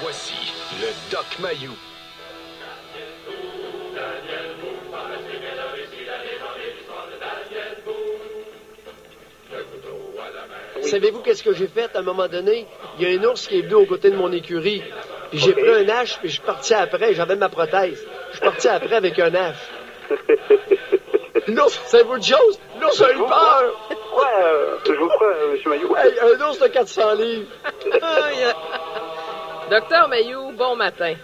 Voici le Doc Mayou. Savez-vous qu'est-ce que j'ai fait à un moment donné? Il y a un ours qui est venu aux côtés de mon écurie. Puis j'ai pris un hache, puis je suis parti après. J'avais ma prothèse. Je suis parti après avec un hache. L'ours, savez-vous une chose? L'ours a eu peur. Je vous crois, M. Mayou. Hey, un ours de 400 livres. Docteur Mayou, bon matin.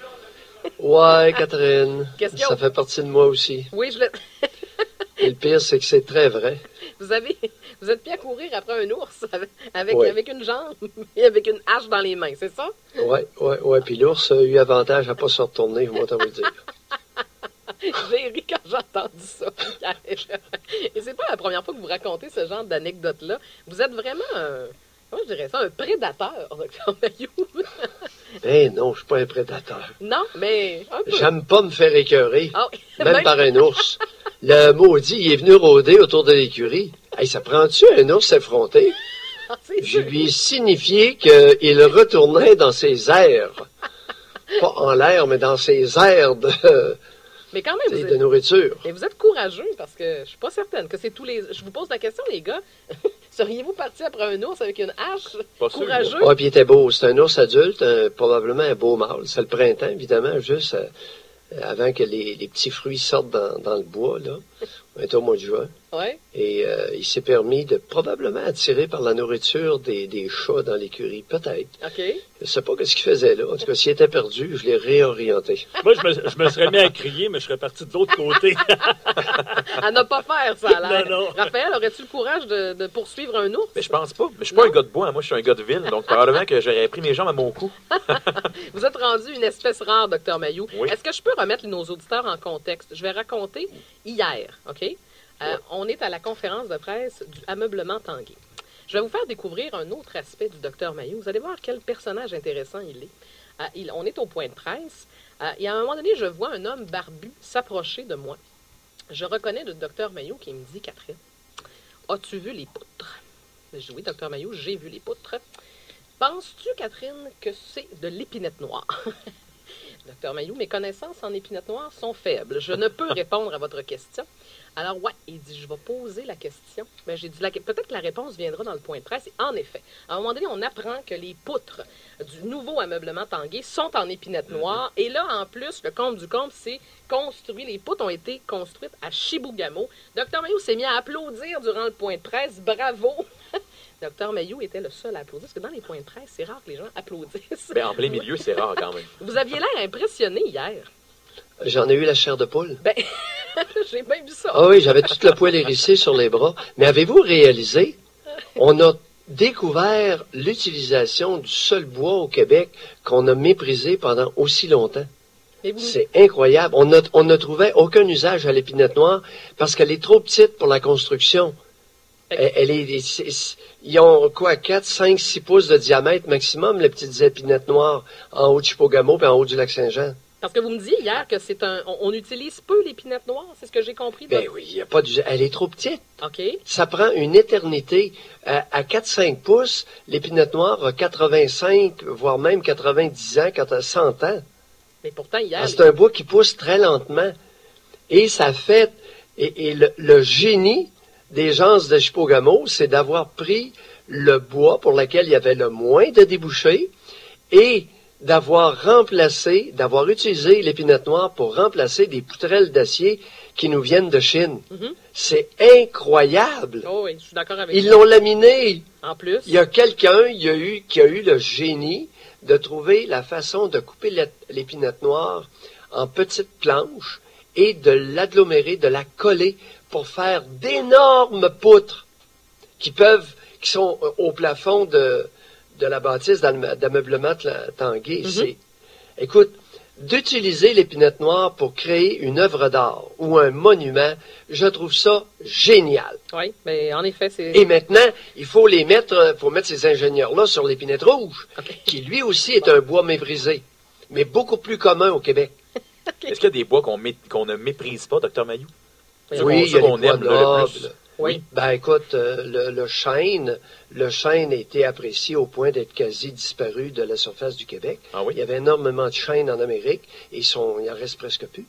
Ouais, Catherine. Qu'est-ce qu'il y a? Ça fait partie de moi aussi. Oui, je le... Et le pire, c'est que c'est très vrai. Vous êtes mis à courir après un ours avec Oui. une jambe et avec une hache dans les mains, c'est ça? Ouais. Puis l'ours a eu avantage à pas se retourner, moi, t'en vous le dire. J'ai ri quand j'ai entendu ça. Et c'est pas la première fois que vous racontez ce genre d'anecdote-là. Vous êtes vraiment comment je dirais ça, un prédateur, docteur Mayou. Eh non, je suis pas un prédateur. Non, mais un peu. J'aime pas me faire écœurer, Ah oui. même par un ours. Le maudit, il est venu rôder autour de l'écurie. Hey, ça prend-tu un ours effronté? Ah, c'est Je sûr. lui ai signifié qu'il retournait dans ses airs. Pas en l'air, mais dans ses airs de Mais quand même, de nourriture. et vous êtes courageux parce que je suis pas certaine que c'est tous les... Je vous pose la question, les gars. Seriez-vous parti après un ours avec une hache? Pas sûr, Courageux? Ouais, puis il était beau. C'est un ours adulte, probablement un beau mâle. C'est le printemps, évidemment, juste avant que les petits fruits sortent dans le bois, là. On est au mois de juin. Ouais. Et il s'est permis de probablement attirer par la nourriture des chats dans l'écurie. Peut-être. OK. Je sais pas ce qu'il faisait là. En tout cas, s'il était perdu, je l'ai réorienté. Moi, je me serais mis à crier, mais je serais parti de l'autre côté. À ne pas faire, ça a l'air. Non. Raphaël, aurais-tu le courage de poursuivre un ours? Mais je pense pas. Mais je suis pas un gars de bois, hein. Moi, je suis un gars de ville. Donc, probablement que j'aurais pris mes jambes à mon cou. Vous êtes rendu une espèce rare, docteur Mayou. Oui. Est-ce que je peux remettre nos auditeurs en contexte? Je vais raconter hier, OK? On est à la conférence de presse du ameublement Tanguay. Je vais vous faire découvrir un autre aspect du docteur Mayou. Vous allez voir quel personnage intéressant il est. On est au point de presse. Et à un moment donné, je vois un homme barbu s'approcher de moi. Je reconnais le docteur Mayou qui me dit, Catherine, as-tu vu les poutres? Je dis, oui, docteur Mayou, j'ai vu les poutres. Penses-tu, Catherine, que c'est de l'épinette noire? Docteur Mayou, mes connaissances en épinette noire sont faibles. Je ne peux répondre à votre question. Alors, ouais, il dit, je vais poser la question. Ben, j'ai dit, peut-être que la réponse viendra dans le point de presse. Et en effet, à un moment donné, on apprend que les poutres du nouveau ameublement Tanguay sont en épinette noire. Et là, en plus, le comble du comble, c'est construit. Les poutres ont été construites à Chibougamau. Docteur Mayou s'est mis à applaudir durant le point de presse. Bravo! Docteur Mayou était le seul à applaudir, parce que dans les points de presse, c'est rare que les gens applaudissent. Ben, en plein milieu, c'est rare quand même. Vous aviez l'air impressionné hier. J'en ai eu la chair de poule. Ben, j'ai bien vu ça. Ah oui, j'avais toute le poil hérissé sur les bras. Mais avez-vous réalisé, on a découvert l'utilisation du seul bois au Québec qu'on a méprisé pendant aussi longtemps. Mais vous... C'est incroyable. On ne trouvait aucun usage à l'épinette noire parce qu'elle est trop petite pour la construction. Ils ont quoi, 4, 5, 6 pouces de diamètre maximum, les petites épinettes noires en haut de Chibougamau et en haut du lac Saint-Jean. Parce que vous me disiez hier que on utilise peu l'épinette noire, c'est ce que j'ai compris. Ben oui, il y a pas elle est trop petite. OK. Ça prend une éternité. À 4-5 pouces, l'épinette noire a 85, voire même 90 ans, quand elle a 100 ans. Mais pourtant, hier... C'est un bois qui pousse très lentement. Et ça fait... Et le génie des gens de Chibougamau, c'est d'avoir pris le bois pour lequel il y avait le moins de débouchés et d'avoir utilisé l'épinette noire pour remplacer des poutrelles d'acier qui nous viennent de Chine. Mm-hmm. C'est incroyable. Oh oui, je suis d'accord avec Ils vous. l'ont laminé. En plus... Il y a quelqu'un qui a eu le génie de trouver la façon de couper l'épinette noire en petites planches et de l'agglomérer, de la coller pour faire d'énormes poutres qui sont au plafond de la bâtisse d'ameublement Tanguay. Mm-hmm. Écoute, d'utiliser l'épinette noire pour créer une œuvre d'art ou un monument, je trouve ça génial. Oui, mais en effet, c'est... Et maintenant, il faut mettre ces ingénieurs-là sur l'épinette rouge, Okay. qui lui aussi est un bois méprisé, mais beaucoup plus commun au Québec. Est-ce qu'il y a des bois qu'on ne méprise pas, docteur Mayou? Oui, il y a les bois nobles. Oui. Ben écoute, le chêne a été apprécié au point d'être quasi disparu de la surface du Québec. Ah oui? Il y avait énormément de chênes en Amérique et il en reste presque plus.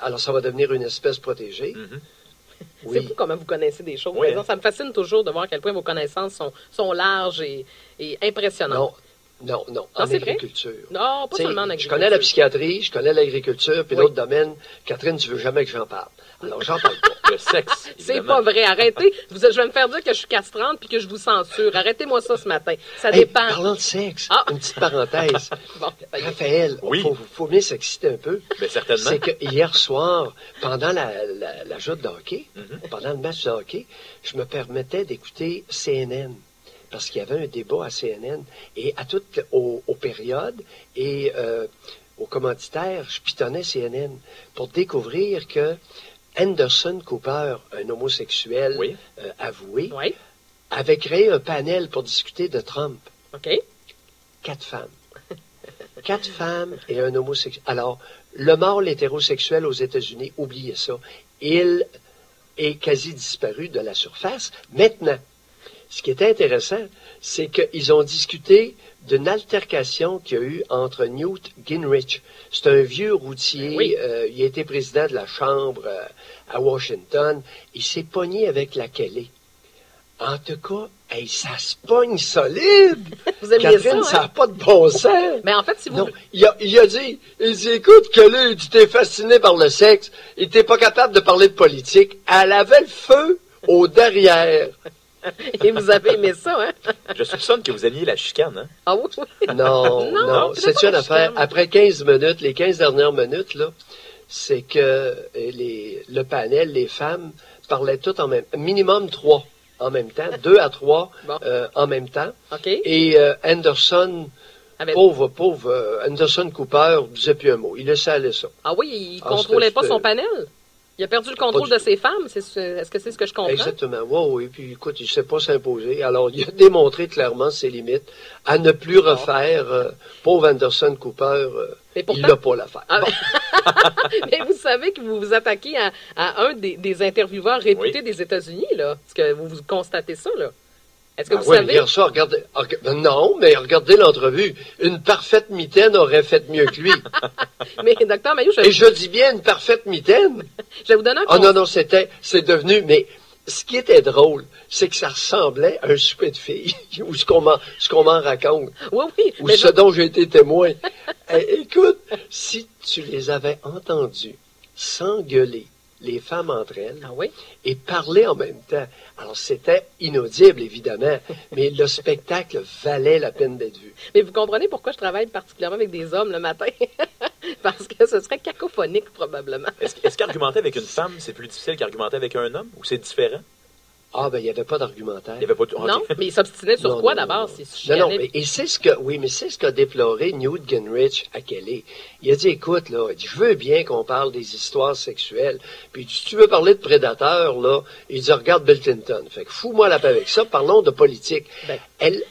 Alors ça va devenir une espèce protégée. Mhm. C'est vous comment vous connaissez des choses. Oui, Par exemple, ça me fascine toujours de voir à quel point vos connaissances sont larges et impressionnantes. Non, en c'est vrai? agriculture. Non, pas T'sais, seulement en je agriculture. connais la psychiatrie, je connais l'agriculture, puis Oui. l'autre domaine, Catherine, tu veux jamais que j'en parle. Alors, j'en parle pas. Le sexe, C'est évidemment. pas vrai. Arrêtez. Je vais me faire dire que je suis castrante puis que je vous censure. Arrêtez-moi ça ce matin. Ça Hey, dépend. parlant de sexe, Ah. une petite parenthèse. Bon, ça y est. Raphaël, Oui. faut bien s'exciter un peu. Mais certainement. C'est que hier soir, pendant la joute de hockey, Mhm. pendant le match de hockey, je me permettais d'écouter CNN. Parce qu'il y avait un débat à CNN. Et à toutes aux périodes et aux commanditaires, je pitonnais CNN pour découvrir que Anderson Cooper, un homosexuel Oui. avoué, Oui. avait créé un panel pour discuter de Trump. OK. 4 femmes. 4 femmes et un homosexuel. Alors, le mâle hétérosexuel aux États-Unis, oubliez ça. Il est quasi disparu de la surface. Maintenant, ce qui est intéressant, c'est qu'ils ont discuté d'une altercation qu'il y a eu entre Newt Gingrich. C'est un vieux routier. Oui. Il a été président de la Chambre à Washington. Il s'est pogné avec la Kelly. En tout cas, hey, ça se pogne solide. Vous aimiez Catherine, ça, ça hein? n'a pas de bon sens. Mais en fait, si vous... Non, il a dit, écoute, Kelly, tu t'es fasciné par le sexe, il t'es pas capable de parler de politique. Elle avait le feu au derrière. Et vous avez aimé ça, hein? Je soupçonne que vous aimiez la chicane, hein? Ah oui? Non, Non, non, c'est c'est pas une la affaire. chicane. Après 15 minutes, les 15 dernières minutes, là, c'est que le panel, les femmes, parlaient toutes en même minimum 3 en même temps, 2 à 3 Bon. en même temps. OK. Et Anderson, Avec- pauvre, Anderson Cooper disait plus un mot. Il laissait aller ça. Ah oui, il Ah, contrôlait pas c'était- son panel? Il a perdu le contrôle Pas de du ses femmes? Est-ce que c'est ce que je comprends? Exactement. Oui. Puis écoute, il ne sait pas s'imposer. Alors, il a démontré clairement ses limites à ne plus refaire. Pauvre Anderson Cooper, Mais il pourtant- n'a pas l'affaire. Ah, Bon. mais vous savez que vous vous attaquez à un des intervieweurs réputés Oui. des États-Unis, là. Est-ce que vous constatez ça, là? Est-ce que Ah vous oui, savez? hier soir, non, mais regardez l'entrevue. Une parfaite mitaine aurait fait mieux que lui. Mais, docteur Mailloux, Et je dis bien une parfaite mitaine. je vais vous donner un Oh conseil. non, c'est devenu, mais ce qui était drôle, c'est que ça ressemblait à un souper de filles, ou ce qu'on m'en raconte, Oui, oui. ou Mais ce dont j'ai été témoin. Écoute, si tu les avais entendues s'engueuler, les femmes entre elles, Ah oui? et parler en même temps. Alors, c'était inaudible, évidemment, mais le spectacle valait la peine d'être vu. Mais vous comprenez pourquoi je travaille particulièrement avec des hommes le matin? Parce que ce serait cacophonique, probablement. Est-ce qu'argumenter avec une femme, c'est plus difficile qu'argumenter avec un homme? Ou c'est différent? Ah, ben, il n'y avait pas d'argumentaire. Il n'y avait pas de... ok. Non? Mais il s'obstinait sur Non, quoi, non, d'abord? non. C'est Non, chicanait- mais, et c'est ce qu'a déploré Newt Gingrich à Kelly. Il a dit, écoute, là, il dit, je veux bien qu'on parle des histoires sexuelles. Puis, il dit, si tu veux parler de prédateurs, là, il dit, regarde Bill Clinton. Fait que fous-moi la paix avec ça, parlons de politique. Ben. Elle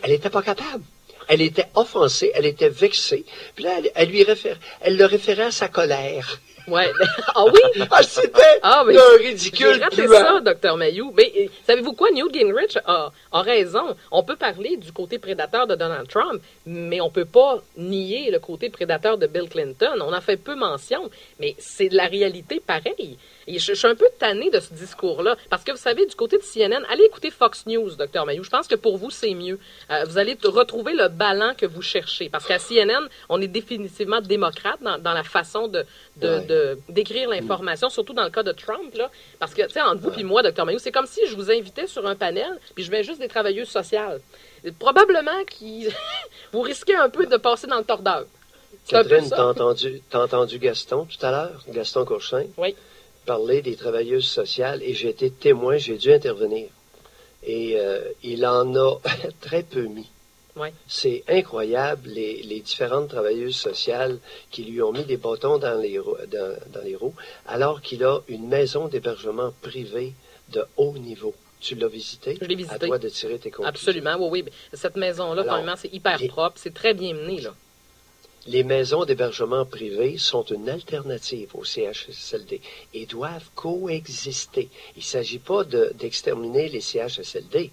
était pas capable. Elle était offensée, elle était vexée. Puis là, elle le référait à sa colère. Ouais. Ah oui? Ah, c'était Ah, mais d'un j'ai ridicule raté puant. ça, Dr. Mayou. Mais savez-vous quoi? Newt Gingrich a raison. On peut parler du côté prédateur de Donald Trump, mais on peut pas nier le côté prédateur de Bill Clinton. On en fait peu mention, mais c'est de la réalité pareille. Et je suis un peu tannée de ce discours-là. Parce que vous savez, du côté de CNN, allez écouter Fox News, Dr. Mayou. Je pense que pour vous, c'est mieux. Vous allez retrouver le ballon que vous cherchez. Parce qu'à CNN, on est définitivement démocrate dans la façon d'écrire l'information, surtout dans le cas de Trump, là. Parce que, tu sais, entre vous et moi, Dr. Mayou, c'est comme si je vous invitais sur un panel, puis je mets juste des travailleuses sociales. Probablement que vous risquez un peu de passer dans le tordeur. C'est un peu Catherine, ça. t'as entendu Gaston tout à l'heure? Gaston Courchain? Oui. Parler des travailleuses sociales et j'ai été témoin, j'ai dû intervenir. Et il en a très peu mis. Ouais. C'est incroyable, les différentes travailleuses sociales qui lui ont mis des bâtons dans les roues, alors qu'il a une maison d'hébergement privée de haut niveau. Tu l'as visité? Je l'ai visité. À toi de tirer tes conclusions. Absolument, oui. Cette maison-là, Alors, premièrement, c'est hyper et- propre, c'est très bien mené, là. les maisons d'hébergement privées sont une alternative au CHSLD et doivent coexister. Il ne s'agit pas d'exterminer les CHSLD.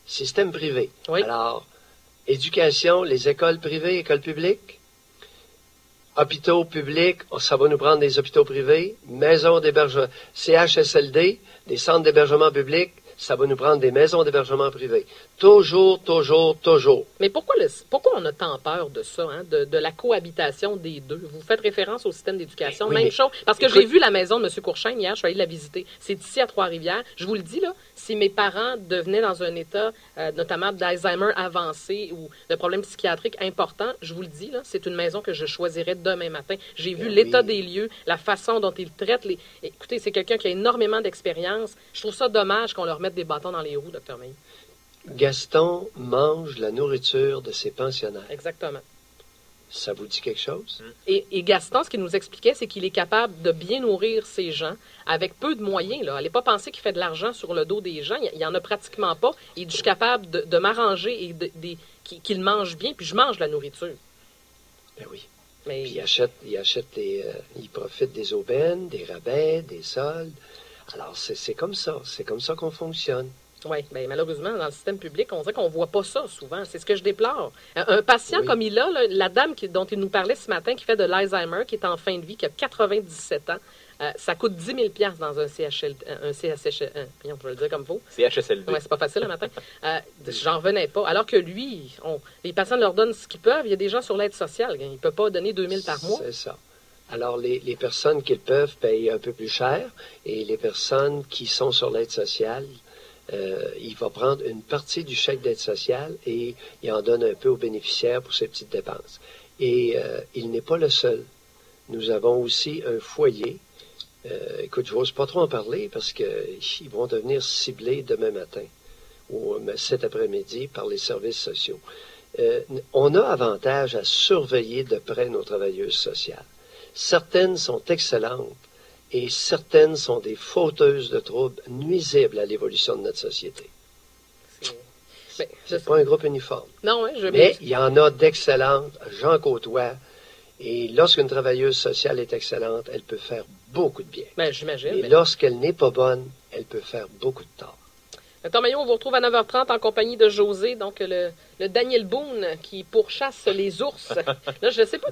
Système privé. Oui. Alors, éducation, les écoles privées, écoles publiques, hôpitaux publics, ça va nous prendre des hôpitaux privés, maisons d'hébergement, CHSLD, des centres d'hébergement public, ça va nous prendre des maisons d'hébergement privées. Toujours, toujours, toujours. Mais pourquoi on a tant peur de ça, hein, de la cohabitation des deux? Vous faites référence au système d'éducation, Oui, même mais, chose. Parce que écoute, j'ai vu la maison de M. Courchaine hier, je suis allée la visiter. C'est ici à Trois-Rivières. Je vous le dis, là, si mes parents devenaient dans un état, notamment d'Alzheimer avancé ou de problèmes psychiatriques importants, je vous le dis, là, c'est une maison que je choisirais demain matin. J'ai vu l'état des lieux, la façon dont ils traitent les... Écoutez, c'est quelqu'un qui a énormément d'expérience. Je trouve ça dommage qu'on leur mette des bâtons dans les roues, Dr. May. Gaston mange la nourriture de ses pensionnaires. Exactement. Ça vous dit quelque chose? Et Gaston, ce qu'il nous expliquait, c'est qu'il est capable de bien nourrir ces gens avec peu de moyens. Là. Allez pas penser qu'il fait de l'argent sur le dos des gens. Il n'y en a pratiquement pas. Et je suis capable de m'arranger et qu'il mange bien, puis je mange la nourriture. Ben oui. Mais... Puis il profite des aubaines, des rabais, des soldes. Alors, c'est comme ça. C'est comme ça qu'on fonctionne. Oui, bien malheureusement, dans le système public, on dirait qu'on ne voit pas ça souvent. C'est ce que je déplore. Un patient comme il a, là, la dame dont il nous parlait ce matin, qui fait de l'Alzheimer, qui est en fin de vie, qui a 97 ans, ça coûte 10 000 $ dans un CHSLD. On peut le dire comme il faut. CHSLD. Oui, c'est pas facile le matin. J'en revenais pas. Alors que lui, les patients leur donnent ce qu'ils peuvent. Il y a des gens sur l'aide sociale. Il ne peut pas donner 2 000 par mois. C'est ça. Alors, les personnes qui le peuvent payent un peu plus cher et les personnes qui sont sur l'aide sociale, il va prendre une partie du chèque d'aide sociale et il en donne un peu aux bénéficiaires pour ses petites dépenses. Et il n'est pas le seul. Nous avons aussi un foyer. Écoute, je n'ose pas trop en parler parce qu'ils vont devenir ciblés demain matin ou cet après-midi par les services sociaux. On a avantage à surveiller de près nos travailleuses sociales. Certaines sont excellentes et certaines sont des fauteuses de troubles nuisibles à l'évolution de notre société. C'est pas un groupe uniforme. Non, oui, mais il y en a d'excellentes, j'en côtoie, et lorsqu'une travailleuse sociale est excellente, elle peut faire beaucoup de bien. Ben, j'imagine. Et lorsqu'elle n'est pas bonne, elle peut faire beaucoup de tort. Dr. Maillot, on vous retrouve à 9h30 en compagnie de José, donc le Daniel Boone qui pourchasse les ours. Là, je ne sais pas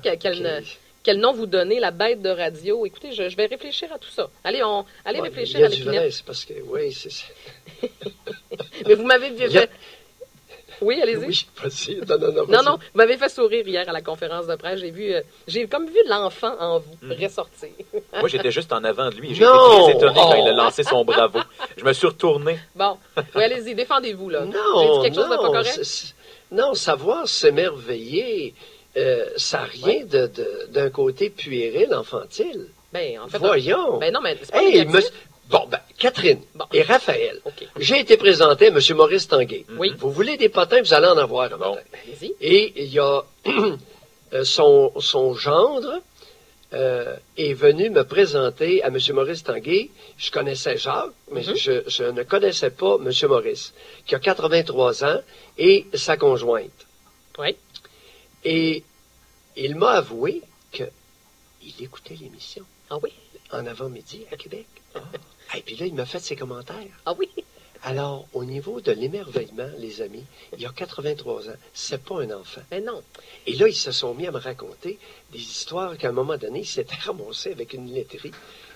quel nom vous donnez, la bête de radio. Écoutez, je vais réfléchir à tout ça. Allez, réfléchir à l'épinette. C'est parce que, oui, c'est ça. Mais vous m'avez fait... Oui, allez-y. Oui, vas-y. Non, vous m'avez fait sourire hier à la conférence de presse. J'ai comme vu l'enfant en vous ressortir. Moi, j'étais juste en avant de lui. J'ai été très étonné quand il a lancé son bravo. Je me suis retourné. Bon, oui, allez-y, défendez-vous, là. Non, j'ai dit quelque chose de pas correct? Non, savoir s'émerveiller, ça n'a rien d'un côté puéril, enfantile. Ben, en fait... Voyons. Ben non, mais c'est pas négatif. Bon, Catherine et Raphaël, okay. J'ai été présenté à M. Maurice Tanguay. Oui. Vous voulez des potins, vous allez en avoir un matin. Allez-y. Et il y a son gendre est venu me présenter à M. Maurice Tanguay. Je connaissais Jacques, mais je ne connaissais pas M. Maurice, qui a 83 ans, et sa conjointe. Oui. Et il m'a avoué qu'il écoutait l'émission. Ah oui? En avant-midi, à Québec. Et puis là, il m'a fait ses commentaires. Ah oui? Alors, au niveau de l'émerveillement, les amis, il y a 83 ans, c'est pas un enfant. Mais non. Et là, ils se sont mis à me raconter des histoires qu'à un moment donné, il s'était ramassé avec une laiterie.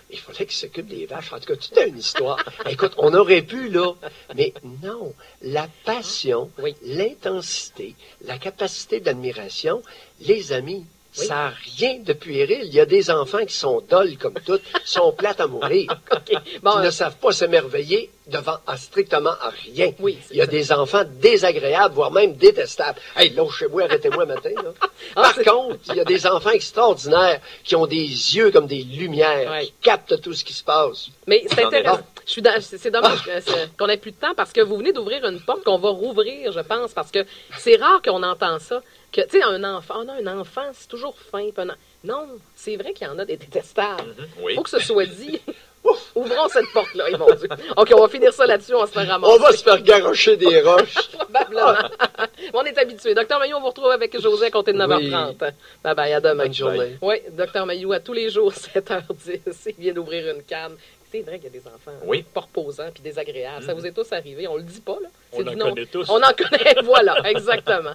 Il fallait qu'il s'occupe des vaches. En tout cas, toute une histoire. Écoute, on aurait pu, là. Mais non, la passion, l'intensité, la capacité d'admiration, les amis, ça n'a rien de puéril. Il y a des enfants qui sont dolles comme toutes, sont plates à mourir, qui ne savent pas s'émerveiller devant strictement à rien. Oui, il y a des enfants désagréables, voire même détestables. Hey, lâchez-vous, arrêtez-moi matin. Là. Par contre, il y a des enfants extraordinaires qui ont des yeux comme des lumières, qui captent tout ce qui se passe. Mais c'est intéressant. C'est dommage qu'on n'ait plus de temps parce que vous venez d'ouvrir une porte qu'on va rouvrir, je pense, parce que c'est rare qu'on entend ça. Tu sais, un enfant, c'est toujours fin. Non, c'est vrai qu'il y en a des détestables. Il faut que ce soit dit. Ouvrons cette porte-là, mon Dieu. OK, on va finir ça là-dessus, on se fait ramasser. On va se faire garrocher des roches. Probablement. On est est habitué. Docteur Mayou, on vous retrouve avec José à compter de 9h30. Bye bye, à demain. Bonne journée. Oui, Docteur Mayou, à tous les jours, 7h10, il vient d'ouvrir une canne. C'est vrai qu'il y a des enfants pas reposants puis désagréables. Ça vous est tous arrivé. On le dit pas, là. On en connaît tous. On en connaît, voilà, exactement.